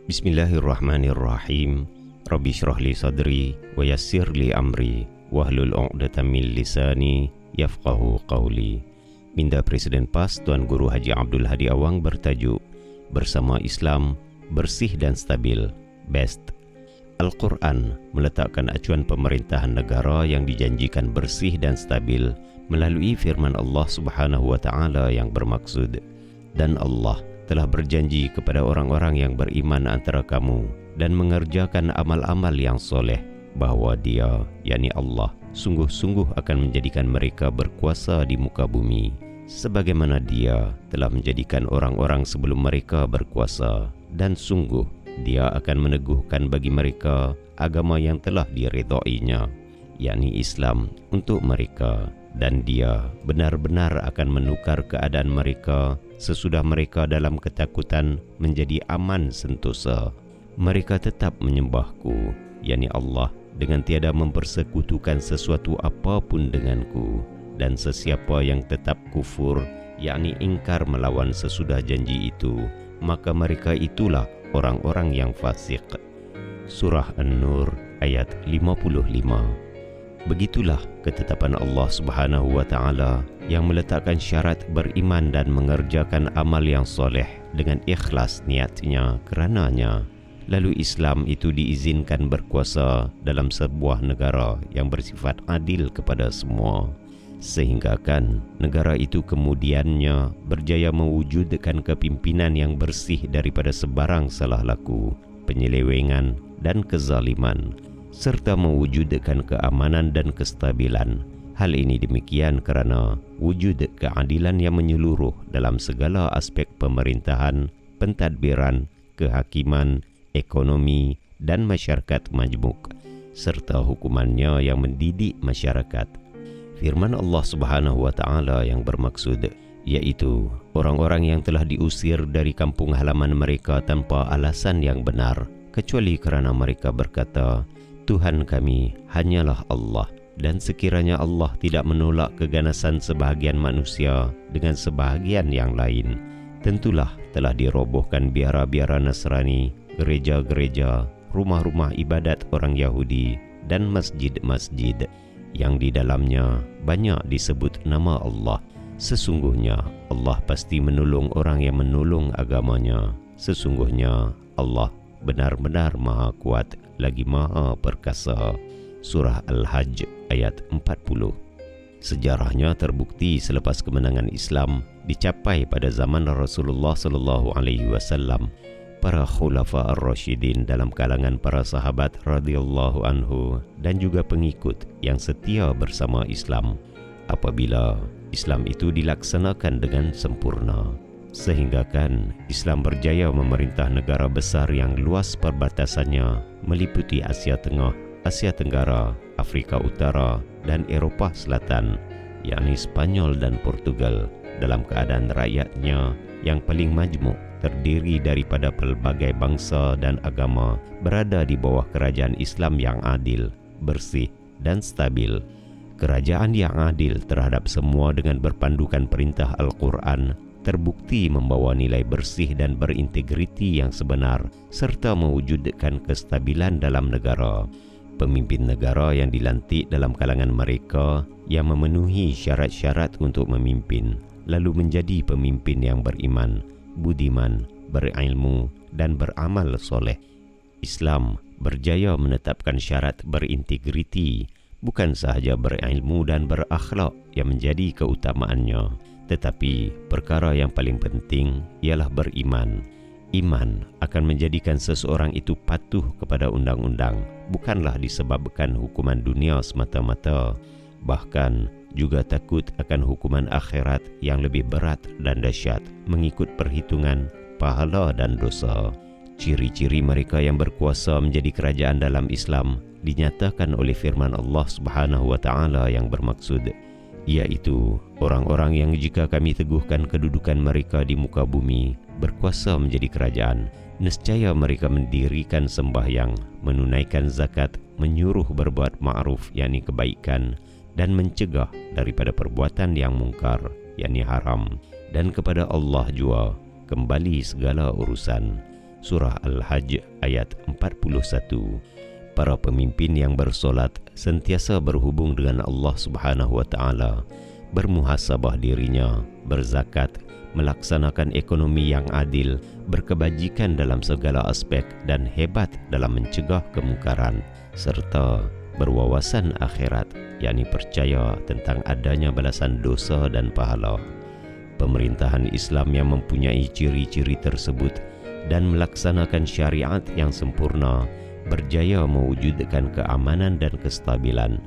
Bismillahirrahmanirrahim. Rabbi syrah li sadri wa yassir li amri wahlul 'uqdatam min lisani yafqahu qawli. Minda Presiden PAS Tuan Guru Haji Abdul Hadi Awang bertajuk Bersama Islam, Bersih dan Stabil, BEST. Al-Quran meletakkan acuan pemerintahan negara yang dijanjikan bersih dan stabil melalui firman Allah Subhanahu wa Ta'ala yang bermaksud, dan Allah telah berjanji kepada orang-orang yang beriman antara kamu dan mengerjakan amal-amal yang soleh bahawa Dia, yakni Allah, sungguh-sungguh akan menjadikan mereka berkuasa di muka bumi sebagaimana Dia telah menjadikan orang-orang sebelum mereka berkuasa, dan sungguh Dia akan meneguhkan bagi mereka agama yang telah diridhoinya, yakni Islam, untuk mereka, dan Dia benar-benar akan menukar keadaan mereka sesudah mereka dalam ketakutan menjadi aman sentosa. Mereka tetap menyembahku, yakni Allah, dengan tiada mempersekutukan sesuatu apapun denganku, dan sesiapa yang tetap kufur, yakni ingkar melawan sesudah janji itu, maka mereka itulah orang-orang yang fasik. Surah An-Nur ayat 55. Begitulah ketetapan Allah Subhanahu wa Ta'ala yang meletakkan syarat beriman dan mengerjakan amal yang soleh dengan ikhlas niatnya kerananya. Lalu Islam itu diizinkan berkuasa dalam sebuah negara yang bersifat adil kepada semua, sehingga kan negara itu kemudiannya berjaya mewujudkan kepimpinan yang bersih daripada sebarang salah laku, penyelewengan dan kezaliman, serta mewujudkan keamanan dan kestabilan. Hal ini demikian kerana wujud keadilan yang menyeluruh dalam segala aspek pemerintahan, pentadbiran, kehakiman, ekonomi dan masyarakat majmuk, serta hukumannya yang mendidik masyarakat. Firman Allah Subhanahu wa Ta'ala yang bermaksud, iaitu orang-orang yang telah diusir dari kampung halaman mereka tanpa alasan yang benar, kecuali kerana mereka berkata, Tuhan kami hanyalah Allah, dan sekiranya Allah tidak menolak keganasan sebahagian manusia dengan sebahagian yang lain, tentulah telah dirobohkan biara-biara Nasrani, gereja-gereja, rumah-rumah ibadat orang Yahudi, dan masjid-masjid yang di dalamnya banyak disebut nama Allah. Sesungguhnya Allah pasti menolong orang yang menolong agamanya. Sesungguhnya Allah benar-benar maha kuat lagi maha perkasa. Surah Al-Hajj ayat 40. Sejarahnya terbukti selepas kemenangan Islam dicapai pada zaman Rasulullah sallallahu alaihi wasallam, para khulafa ar-rasyidin dalam kalangan para sahabat radhiyallahu anhu dan juga pengikut yang setia bersama Islam, apabila Islam itu dilaksanakan dengan sempurna, sehingga kan Islam berjaya memerintah negara besar yang luas perbatasannya meliputi Asia Tengah, Asia Tenggara, Afrika Utara dan Eropah Selatan, yakni Spanyol dan Portugal, dalam keadaan rakyatnya yang paling majmuk, terdiri daripada pelbagai bangsa dan agama, berada di bawah kerajaan Islam yang adil, bersih dan stabil. Kerajaan yang adil terhadap semua dengan berpandukan perintah Al-Quran terbukti membawa nilai bersih dan berintegriti yang sebenar, serta mewujudkan kestabilan dalam negara. Pemimpin negara yang dilantik dalam kalangan mereka yang memenuhi syarat-syarat untuk memimpin, lalu menjadi pemimpin yang beriman, budiman, berilmu dan beramal soleh. Islam berjaya menetapkan syarat berintegriti, bukan sahaja berilmu dan berakhlak yang menjadi keutamaannya, tetapi perkara yang paling penting ialah beriman. Iman akan menjadikan seseorang itu patuh kepada undang-undang, bukanlah disebabkan hukuman dunia semata-mata, bahkan juga takut akan hukuman akhirat yang lebih berat dan dahsyat mengikut perhitungan pahala dan dosa. Ciri-ciri mereka yang berkuasa menjadi kerajaan dalam Islam dinyatakan oleh firman Allah Subhanahu wa Ta'ala yang bermaksud, iaitu orang-orang yang jika kami teguhkan kedudukan mereka di muka bumi, berkuasa menjadi kerajaan, nescaya mereka mendirikan sembahyang, menunaikan zakat, menyuruh berbuat ma'ruf yakni kebaikan, dan mencegah daripada perbuatan yang mungkar yakni haram, dan kepada Allah jua kembali segala urusan. Surah Al-Hajj ayat 41. Para pemimpin yang bersolat sentiasa berhubung dengan Allah Subhanahu wa Ta'ala, bermuhasabah dirinya, berzakat, melaksanakan ekonomi yang adil, berkebajikan dalam segala aspek dan hebat dalam mencegah kemungkaran, serta berwawasan akhirat, yakni percaya tentang adanya balasan dosa dan pahala. Pemerintahan Islam yang mempunyai ciri-ciri tersebut dan melaksanakan syariat yang sempurna berjaya mewujudkan keamanan dan kestabilan.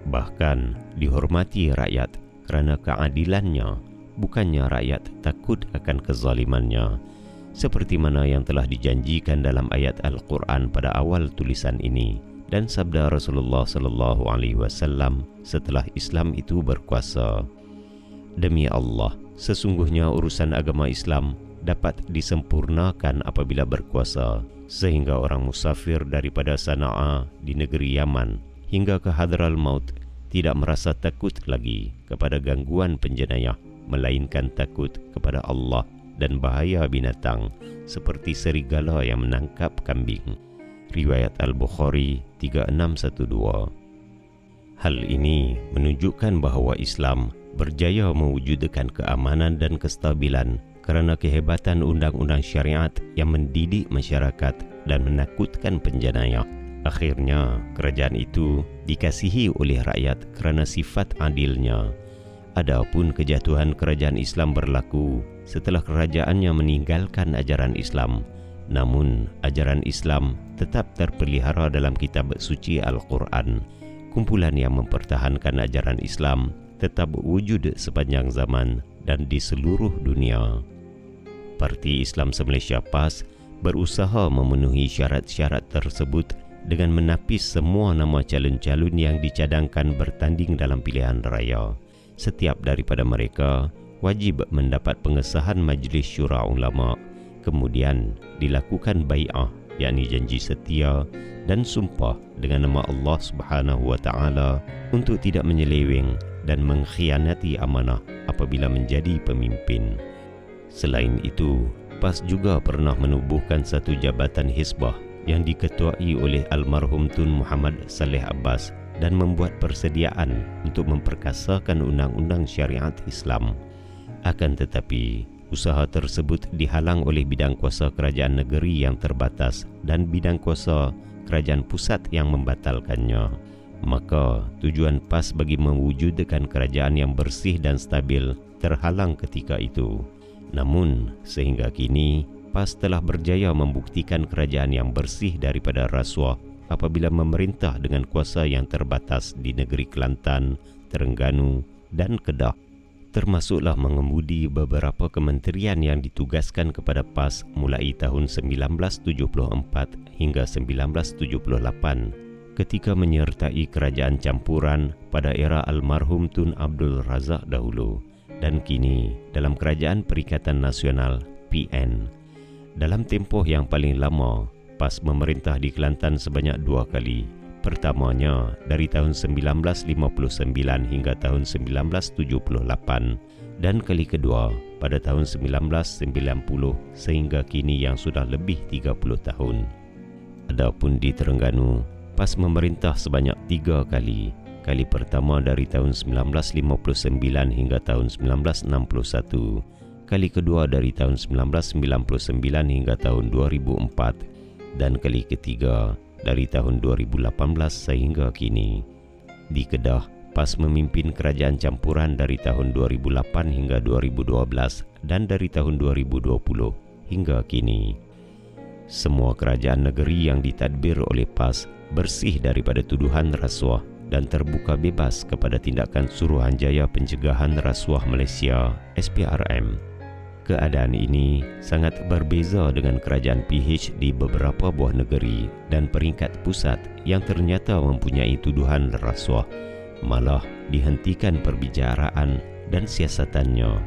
Bahkan dihormati rakyat kerana keadilannya, bukannya rakyat takut akan kezalimannya, seperti mana yang telah dijanjikan dalam ayat Al-Quran pada awal tulisan ini dan sabda Rasulullah sallallahu alaihi wasallam setelah Islam itu berkuasa. Demi Allah, sesungguhnya urusan agama Islam dapat disempurnakan apabila berkuasa, sehingga orang musafir daripada Sana'a di negeri Yaman hingga ke Hadral Maut tidak merasa takut lagi kepada gangguan penjenayah, melainkan takut kepada Allah dan bahaya binatang seperti serigala yang menangkap kambing. Riwayat Al-Bukhari 3612. Hal ini menunjukkan bahawa Islam berjaya mewujudkan keamanan dan kestabilan kerana kehebatan undang-undang syariat yang mendidik masyarakat dan menakutkan penjenayah. Akhirnya, kerajaan itu dikasihi oleh rakyat kerana sifat adilnya. Adapun kejatuhan kerajaan Islam berlaku setelah kerajaannya meninggalkan ajaran Islam. Namun, ajaran Islam tetap terpelihara dalam kitab suci Al-Quran. Kumpulan yang mempertahankan ajaran Islam tetap wujud sepanjang zaman dan di seluruh dunia. Parti Islam se-Malaysia PAS berusaha memenuhi syarat-syarat tersebut dengan menapis semua nama calon-calon yang dicadangkan bertanding dalam pilihan raya. Setiap daripada mereka wajib mendapat pengesahan Majlis Syura Ulama, kemudian dilakukan bai'ah, yakni janji setia dan sumpah dengan nama Allah Subhanahu wa Ta'ala untuk tidak menyeleweng dan mengkhianati amanah apabila menjadi pemimpin. Selain itu, PAS juga pernah menubuhkan satu jabatan Hizbah yang diketuai oleh almarhum Tun Muhammad Saleh Abbas dan membuat persediaan untuk memperkasakan undang-undang syariat Islam. Akan tetapi, usaha tersebut dihalang oleh bidang kuasa kerajaan negeri yang terbatas dan bidang kuasa kerajaan pusat yang membatalkannya. Maka, tujuan PAS bagi mewujudkan kerajaan yang bersih dan stabil terhalang ketika itu. Namun, sehingga kini, PAS telah berjaya membuktikan kerajaan yang bersih daripada rasuah apabila memerintah dengan kuasa yang terbatas di negeri Kelantan, Terengganu dan Kedah. Termasuklah mengemudi beberapa kementerian yang ditugaskan kepada PAS mulai tahun 1974 hingga 1978 ketika menyertai kerajaan campuran pada era almarhum Tun Abdul Razak dahulu dan kini dalam Kerajaan Perikatan Nasional PN. Dalam tempoh yang paling lama, PAS memerintah di Kelantan sebanyak 2 kali. Pertamanya dari tahun 1959 hingga tahun 1978 dan kali kedua pada tahun 1990 sehingga kini yang sudah lebih 30 tahun. Adapun di Terengganu, PAS memerintah sebanyak 3 kali. Kali pertama dari tahun 1959 hingga tahun 1961, kali kedua dari tahun 1999 hingga tahun 2004, dan kali ketiga dari tahun 2018 sehingga kini. Di Kedah, PAS memimpin kerajaan campuran dari tahun 2008 hingga 2012 dan dari tahun 2020 hingga kini. Semua kerajaan negeri yang ditadbir oleh PAS bersih daripada tuduhan rasuah dan terbuka bebas kepada tindakan Suruhanjaya Pencegahan Rasuah Malaysia SPRM. Keadaan ini sangat berbeza dengan kerajaan PH di beberapa buah negeri dan peringkat pusat yang ternyata mempunyai tuduhan rasuah, malah dihentikan perbicaraan dan siasatannya.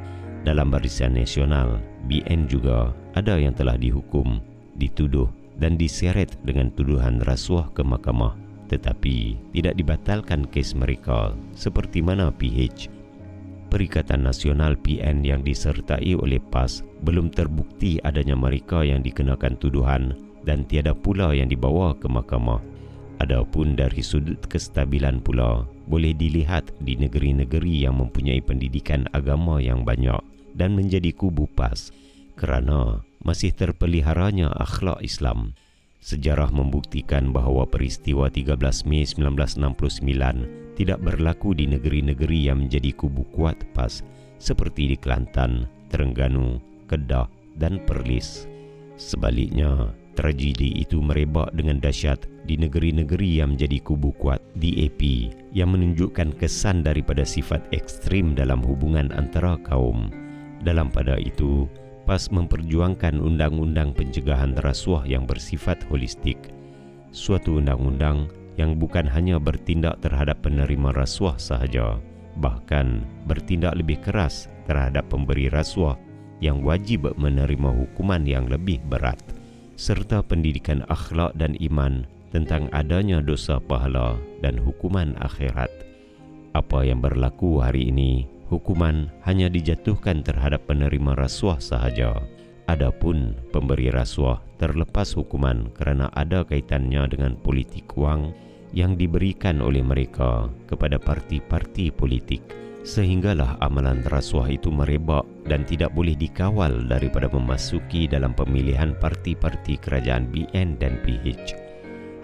Dalam Barisan Nasional, BN juga ada yang telah dihukum, dituduh dan diseret dengan tuduhan rasuah ke mahkamah, tetapi tidak dibatalkan kes mereka seperti mana PH. Perikatan Nasional PN yang disertai oleh PAS belum terbukti adanya mereka yang dikenakan tuduhan dan tiada pula yang dibawa ke mahkamah. Adapun dari sudut kestabilan pula, boleh dilihat di negeri-negeri yang mempunyai pendidikan agama yang banyak dan menjadi kubu PAS kerana masih terpeliharanya akhlak Islam. Sejarah membuktikan bahawa peristiwa 13 Mei 1969 tidak berlaku di negeri-negeri yang menjadi kubu kuat PAS seperti di Kelantan, Terengganu, Kedah dan Perlis. Sebaliknya, tragedi itu merebak dengan dahsyat di negeri-negeri yang menjadi kubu kuat DAP yang menunjukkan kesan daripada sifat ekstrim dalam hubungan antara kaum. Dalam pada itu, PAS memperjuangkan undang-undang pencegahan rasuah yang bersifat holistik. Suatu undang-undang yang bukan hanya bertindak terhadap penerima rasuah sahaja, bahkan bertindak lebih keras terhadap pemberi rasuah yang wajib menerima hukuman yang lebih berat, serta pendidikan akhlak dan iman tentang adanya dosa pahala dan hukuman akhirat. Apa yang berlaku hari ini, hukuman hanya dijatuhkan terhadap penerima rasuah sahaja. Adapun pemberi rasuah terlepas hukuman kerana ada kaitannya dengan politik wang yang diberikan oleh mereka kepada parti-parti politik, sehinggalah amalan rasuah itu merebak dan tidak boleh dikawal daripada memasuki dalam pemilihan parti-parti kerajaan BN dan PH.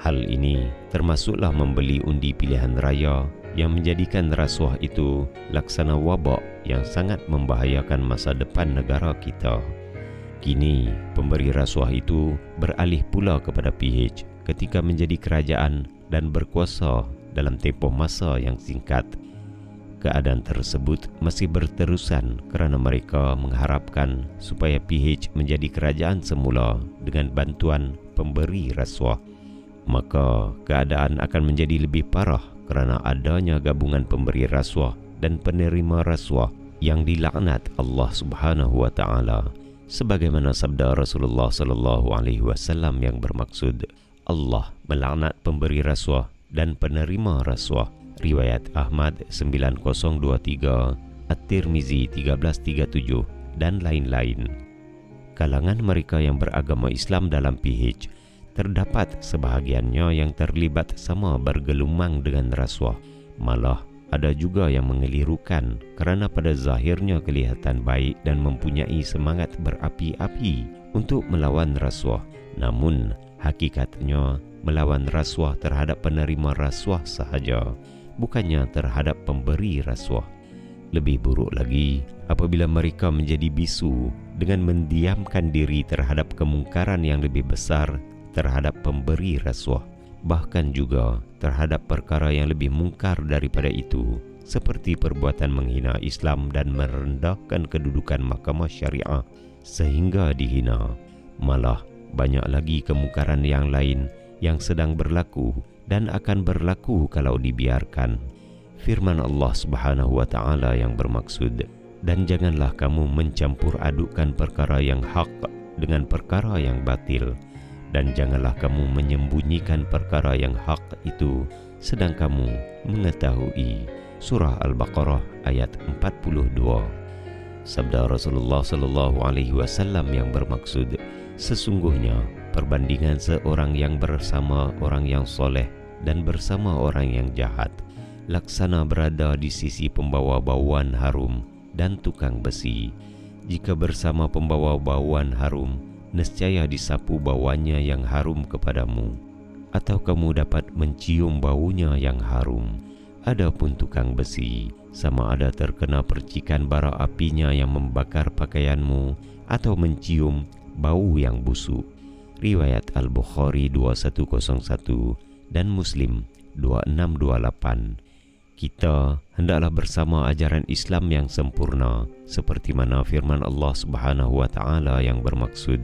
Hal ini termasuklah membeli undi pilihan raya yang menjadikan rasuah itu laksana wabak yang sangat membahayakan masa depan negara kita. Kini, pemberi rasuah itu beralih pula kepada PH ketika menjadi kerajaan dan berkuasa dalam tempoh masa yang singkat. Keadaan tersebut masih berterusan kerana mereka mengharapkan supaya PH menjadi kerajaan semula dengan bantuan pemberi rasuah. Maka keadaan akan menjadi lebih parah kerana adanya gabungan pemberi rasuah dan penerima rasuah yang dilaknat Allah Subhanahu wa taala, sebagaimana sabda Rasulullah sallallahu alaihi wasallam yang bermaksud Allah melaknat pemberi rasuah dan penerima rasuah. Riwayat Ahmad 9023, At-Tirmizi 1337 dan lain-lain. Kalangan mereka yang beragama Islam dalam PH terdapat sebahagiannya yang terlibat sama bergelumang dengan rasuah. Malah ada juga yang mengelirukan kerana pada zahirnya kelihatan baik dan mempunyai semangat berapi-api untuk melawan rasuah. Namun hakikatnya melawan rasuah terhadap penerima rasuah sahaja, bukannya terhadap pemberi rasuah. Lebih buruk lagi apabila mereka menjadi bisu dengan mendiamkan diri terhadap kemungkaran yang lebih besar terhadap pemberi rasuah, bahkan juga terhadap perkara yang lebih mungkar daripada itu, seperti perbuatan menghina Islam dan merendahkan kedudukan mahkamah syariah sehingga dihina. Malah banyak lagi kemungkaran yang lain yang sedang berlaku dan akan berlaku kalau dibiarkan. Firman Allah Subhanahu wa taala yang bermaksud, dan janganlah kamu mencampur adukkan perkara yang hak dengan perkara yang batil, dan janganlah kamu menyembunyikan perkara yang hak itu sedang kamu mengetahui. Surah Al-Baqarah ayat 42. Sabda Rasulullah sallallahu alaihi wasallam yang bermaksud, sesungguhnya perbandingan seorang yang bersama orang yang soleh dan bersama orang yang jahat laksana berada di sisi pembawa bauan harum dan tukang besi. Jika bersama pembawa bauan harum, nescaya disapu bauannya yang harum kepadamu, atau kamu dapat mencium baunya yang harum. Adapun tukang besi, sama ada terkena percikan bara apinya yang membakar pakaianmu atau mencium bau yang busuk. Riwayat Al-Bukhari 2101 dan Muslim 2628. Kita hendaklah bersama ajaran Islam yang sempurna, seperti mana firman Allah Subhanahu wa taala yang bermaksud,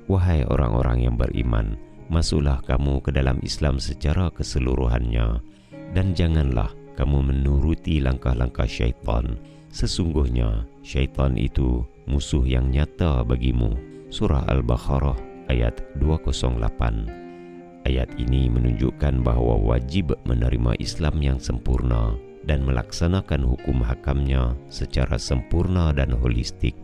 wahai orang-orang yang beriman, masuklah kamu ke dalam Islam secara keseluruhannya, dan janganlah kamu menuruti langkah-langkah syaitan. Sesungguhnya syaitan itu musuh yang nyata bagimu. Surah Al-Baqarah ayat 208. Ayat ini menunjukkan bahawa wajib menerima Islam yang sempurna dan melaksanakan hukum hakamnya secara sempurna dan holistik.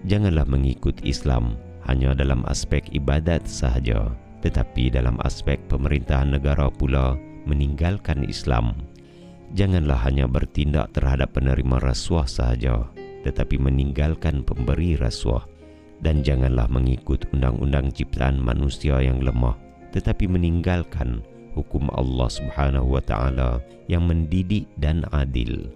Janganlah mengikut Islam hanya dalam aspek ibadat sahaja, tetapi dalam aspek pemerintahan negara pula meninggalkan Islam. Janganlah hanya bertindak terhadap penerima rasuah sahaja, tetapi meninggalkan pemberi rasuah. Dan janganlah mengikut undang-undang ciptaan manusia yang lemah, tetapi meninggalkan hukum Allah Subhanahu wa Ta'ala yang mendidik dan adil.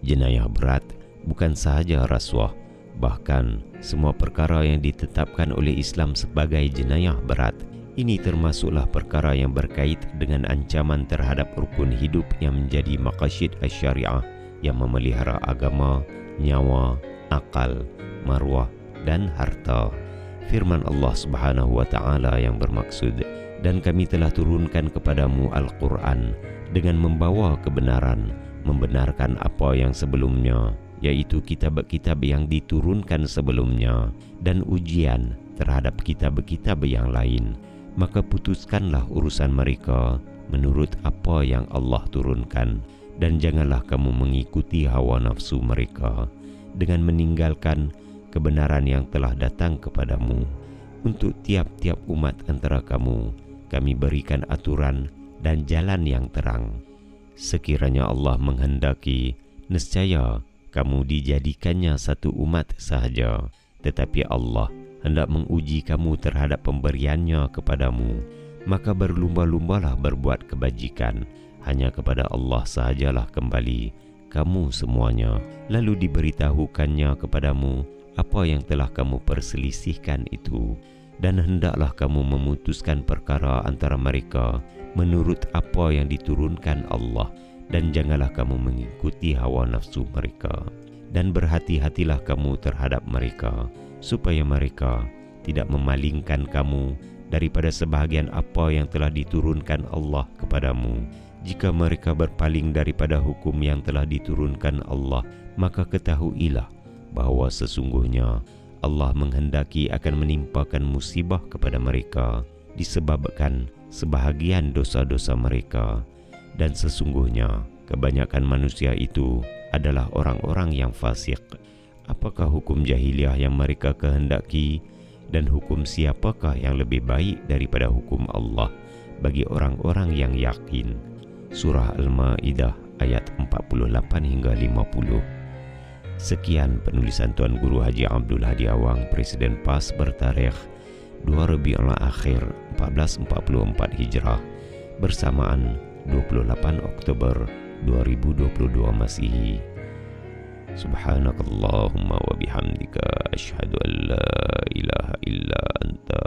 Jenayah berat bukan sahaja rasuah, bahkan semua perkara yang ditetapkan oleh Islam sebagai jenayah berat. Ini termasuklah perkara yang berkait dengan ancaman terhadap rukun hidup yang menjadi maqasid asy-syariah yang memelihara agama, nyawa, akal, maruah dan harta. Firman Allah Subhanahu wa Ta'ala yang bermaksud, dan kami telah turunkan kepadamu Al-Quran dengan membawa kebenaran, membenarkan apa yang sebelumnya, yaitu kitab-kitab yang diturunkan sebelumnya, dan ujian terhadap kitab-kitab yang lain. Maka putuskanlah urusan mereka menurut apa yang Allah turunkan, dan janganlah kamu mengikuti hawa nafsu mereka dengan meninggalkan kebenaran yang telah datang kepadamu. Untuk tiap-tiap umat antara kamu, kami berikan aturan dan jalan yang terang. Sekiranya Allah menghendaki, nescaya kamu dijadikannya satu umat sahaja, tetapi Allah hendak menguji kamu terhadap pemberiannya kepadamu. Maka berlumba-lumbalah berbuat kebajikan, hanya kepada Allah sahajalah kembali kamu semuanya. Lalu diberitahukannya kepadamu apa yang telah kamu perselisihkan itu, dan hendaklah kamu memutuskan perkara antara mereka menurut apa yang diturunkan Allah, dan janganlah kamu mengikuti hawa nafsu mereka. Dan berhati-hatilah kamu terhadap mereka, supaya mereka tidak memalingkan kamu daripada sebahagian apa yang telah diturunkan Allah kepadamu. Jika mereka berpaling daripada hukum yang telah diturunkan Allah, maka ketahuilah bahawa sesungguhnya Allah menghendaki akan menimpakan musibah kepada mereka disebabkan sebahagian dosa-dosa mereka. Dan sesungguhnya kebanyakan manusia itu adalah orang-orang yang fasik. Apakah hukum jahiliah yang mereka kehendaki, dan hukum siapakah yang lebih baik daripada hukum Allah bagi orang-orang yang yakin? Surah Al-Ma'idah ayat 48 hingga 50. Sekian penulisan Tuan Guru Haji Abdul Hadi Awang, Presiden PAS bertarikh 2 Rabiul Akhir 1444 Hijrah bersamaan 28 Oktober 2022 Masihi. Subhanakallahumma wa bihamdika asyhadu an la ilaha illa anta